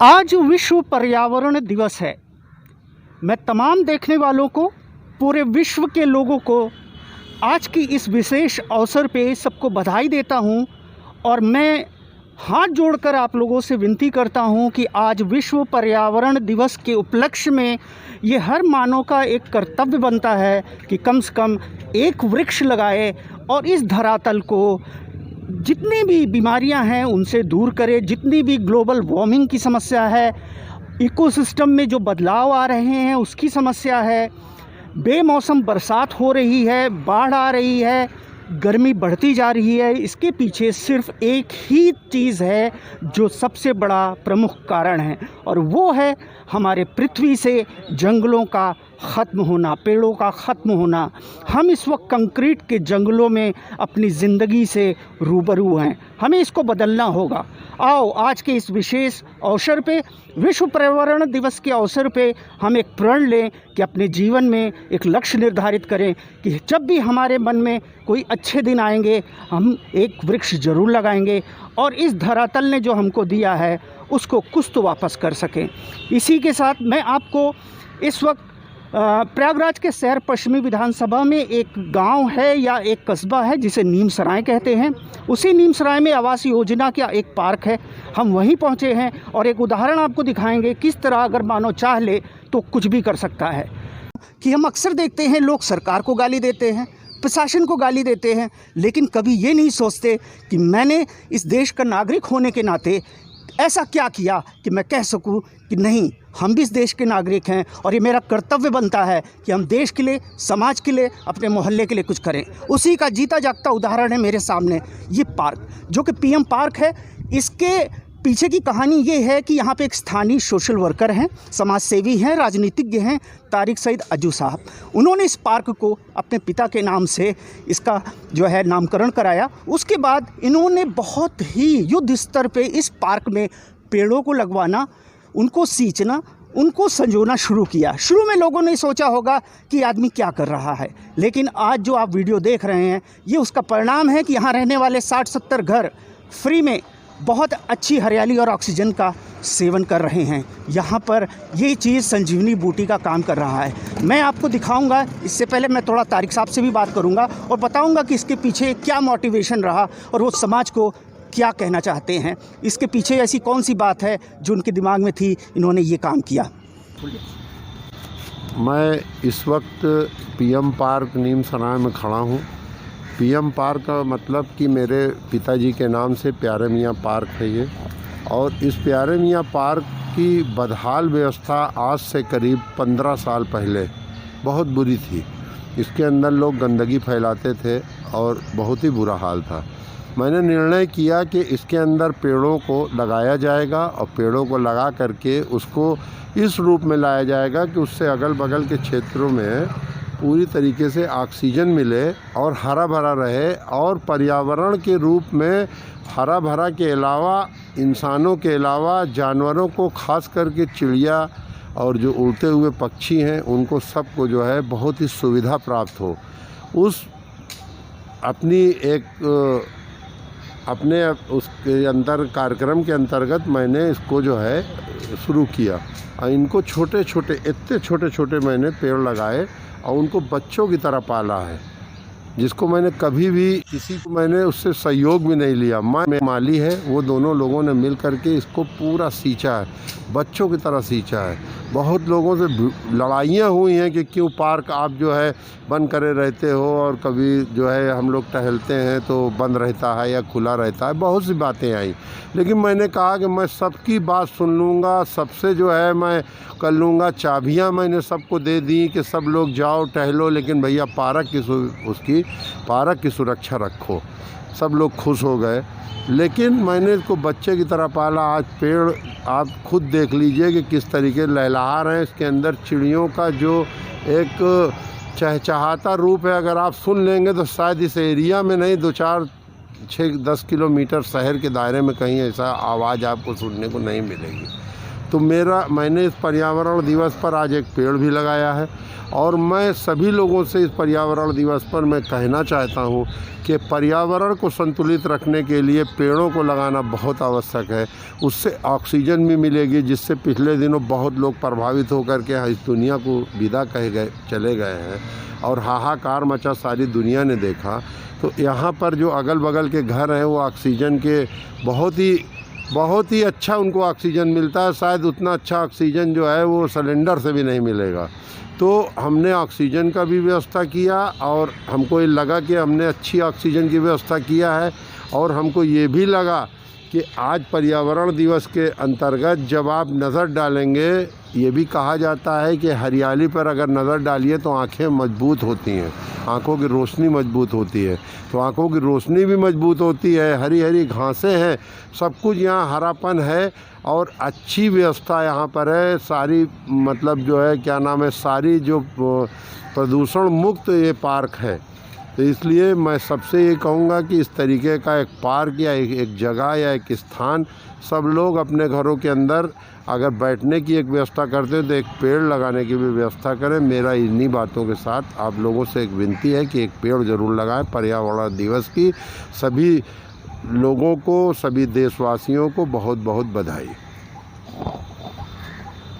आज विश्व पर्यावरण दिवस है। मैं तमाम देखने वालों को, पूरे विश्व के लोगों को आज की इस विशेष अवसर पे सबको बधाई देता हूं और मैं हाथ जोड़कर आप लोगों से विनती करता हूं कि आज विश्व पर्यावरण दिवस के उपलक्ष्य में ये हर मानव का एक कर्तव्य बनता है कि कम से कम एक वृक्ष लगाए और इस धरातल को जितनी भी बीमारियां हैं उनसे दूर करे। जितनी भी ग्लोबल वार्मिंग की समस्या है, इकोसिस्टम में जो बदलाव आ रहे हैं उसकी समस्या है, बेमौसम बरसात हो रही है, बाढ़ आ रही है, गर्मी बढ़ती जा रही है, इसके पीछे सिर्फ एक ही चीज़ है जो सबसे बड़ा प्रमुख कारण है और वो है हमारे पृथ्वी से जंगलों का ख़त्म होना, पेड़ों का ख़त्म होना। हम इस वक्त कंक्रीट के जंगलों में अपनी ज़िंदगी से रूबरू हैं, हमें इसको बदलना होगा। आओ आज के इस विशेष अवसर पे, विश्व पर्यावरण दिवस के अवसर पे हम एक प्रण लें कि अपने जीवन में एक लक्ष्य निर्धारित करें कि जब भी हमारे मन में कोई अच्छे दिन आएंगे हम एक वृक्ष ज़रूर लगाएंगे और इस धरातल ने जो हमको दिया है उसको कुछ तो वापस कर सकें। इसी के साथ मैं आपको इस वक्त प्रयागराज के शहर पश्चिमी विधानसभा में एक गांव है या एक कस्बा है जिसे नीम सराय कहते हैं। उसी नीम सराय में आवास योजना का एक पार्क है, हम वहीं पहुंचे हैं और एक उदाहरण आपको दिखाएंगे किस तरह अगर मानव चाह ले तो कुछ भी कर सकता है। कि हम अक्सर देखते हैं लोग सरकार को गाली देते हैं, प्रशासन को गाली देते हैं, लेकिन कभी ये नहीं सोचते कि मैंने इस देश का नागरिक होने के नाते ऐसा क्या किया कि मैं कह सकूं कि नहीं, हम भी इस देश के नागरिक हैं और ये मेरा कर्तव्य बनता है कि हम देश के लिए, समाज के लिए, अपने मोहल्ले के लिए कुछ करें। उसी का जीता जागता उदाहरण है मेरे सामने ये पार्क, जो कि पीएम पार्क है। इसके पीछे की कहानी ये है कि यहाँ पे एक स्थानीय सोशल वर्कर हैं, समाज सेवी हैं, राजनीतिज्ञ हैं, तारिक सईद अज्जू साहब। उन्होंने इस पार्क को अपने पिता के नाम से इसका जो है नामकरण कराया। उसके बाद इन्होंने बहुत ही युद्ध स्तर पे इस पार्क में पेड़ों को लगवाना, उनको सींचना, उनको संजोना शुरू किया। शुरू में लोगों ने सोचा होगा कि आदमी क्या कर रहा है, लेकिन आज जो आप वीडियो देख रहे हैं ये उसका परिणाम है कि यहाँ रहने वाले 60-70 घर फ्री में बहुत अच्छी हरियाली और ऑक्सीजन का सेवन कर रहे हैं। यहाँ पर ये चीज़ संजीवनी बूटी का काम कर रहा है। मैं आपको दिखाऊंगा, इससे पहले मैं थोड़ा तारिक साहब से भी बात करूँगा और बताऊँगा कि इसके पीछे क्या मोटिवेशन रहा और वो समाज को क्या कहना चाहते हैं। इसके पीछे ऐसी कौन सी बात है जो उनके दिमाग में थी, इन्होंने ये काम किया। मैं इस वक्त पीएम पार्क नीम सराय में खड़ा हूँ। पीएम पार्क का मतलब कि मेरे पिताजी के नाम से प्यारे मियाँ पार्क है ये, और इस प्यारे मियाँ पार्क की बदहाल व्यवस्था आज से करीब 15 साल पहले बहुत बुरी थी। इसके अंदर लोग गंदगी फैलाते थे और बहुत ही बुरा हाल था। मैंने निर्णय किया कि इसके अंदर पेड़ों को लगाया जाएगा और पेड़ों को लगा करके उसको इस रूप में लाया जाएगा कि उससे अगल बगल के क्षेत्रों में पूरी तरीके से ऑक्सीजन मिले और हरा भरा रहे, और पर्यावरण के रूप में हरा भरा के अलावा इंसानों के अलावा जानवरों को, खास करके चिड़िया और जो उड़ते हुए पक्षी हैं उनको सबको जो है बहुत ही सुविधा प्राप्त हो। उस अपने उसके अंदर कार्यक्रम के अंतर्गत मैंने इसको जो है शुरू किया और इनको छोटे छोटे मैंने पेड़ लगाए और उनको बच्चों की तरह पाला है, जिसको मैंने कभी भी किसी को मैंने उससे सहयोग भी नहीं लिया। मैं माली है, वो दोनों लोगों ने मिल करके इसको पूरा सींचा है, बच्चों की तरह सींचा है। बहुत लोगों से लड़ाइयाँ हुई हैं कि क्यों पार्क आप जो है बंद करे रहते हो, और कभी जो है हम लोग टहलते हैं तो बंद रहता है या खुला रहता है, बहुत सी बातें आई। लेकिन मैंने कहा कि मैं सबकी बात सुन लूँगा, सबसे जो है मैं कर लूँगा। चाबियाँ मैंने सबको दे दी कि सब लोग जाओ टहलो, लेकिन भैया पार्क की सुरक्षा रखो। सब लोग खुश हो गए, लेकिन मैंने इसको बच्चे की तरह पाला। आज पेड़ आप खुद देख लीजिए कि किस तरीके लहलहा रहे हैं। इसके अंदर चिड़ियों का जो एक चहचहाता रूप है, अगर आप सुन लेंगे तो शायद इस एरिया में नहीं, 2-4-6-10 किलोमीटर शहर के दायरे में कहीं ऐसा आवाज़ आपको सुनने को नहीं मिलेगी। तो मैंने इस पर्यावरण दिवस पर आज एक पेड़ भी लगाया है। और मैं सभी लोगों से इस पर्यावरण दिवस पर मैं कहना चाहता हूँ कि पर्यावरण को संतुलित रखने के लिए पेड़ों को लगाना बहुत आवश्यक है। उससे ऑक्सीजन भी मिलेगी, जिससे पिछले दिनों बहुत लोग प्रभावित होकर के इस दुनिया को विदा चले गए हैं और हाहाकार मचा सारी दुनिया ने देखा। तो यहाँ पर जो अगल बगल के घर हैं वो ऑक्सीजन के बहुत ही अच्छा उनको ऑक्सीजन मिलता है। शायद उतना अच्छा ऑक्सीजन जो है वो सिलेंडर से भी नहीं मिलेगा। तो हमने ऑक्सीजन का भी व्यवस्था किया और हमको ये लगा कि हमने अच्छी ऑक्सीजन की व्यवस्था किया है। और हमको ये भी लगा कि आज पर्यावरण दिवस के अंतर्गत जब आप नज़र डालेंगे, ये भी कहा जाता है कि हरियाली पर अगर नज़र डालिए तो आँखें मजबूत होती हैं, आँखों की रोशनी मजबूत होती है। तो आँखों की रोशनी भी मजबूत होती है, हरी हरी घासें हैं, सब कुछ यहाँ हरापन है और अच्छी व्यवस्था यहाँ पर है। सारी मतलब जो है क्या नाम है, सारी जो प्रदूषण मुक्त ये पार्क है। तो इसलिए मैं सबसे ये कहूँगा कि इस तरीके का एक पार्क या एक जगह या एक स्थान सब लोग अपने घरों के अंदर अगर बैठने की एक व्यवस्था करते हैं तो एक पेड़ लगाने की भी व्यवस्था करें। मेरा इन्हीं बातों के साथ आप लोगों से एक विनती है कि एक पेड़ ज़रूर लगाएं। पर्यावरण दिवस की सभी लोगों को, सभी देशवासियों को बहुत बहुत बधाई।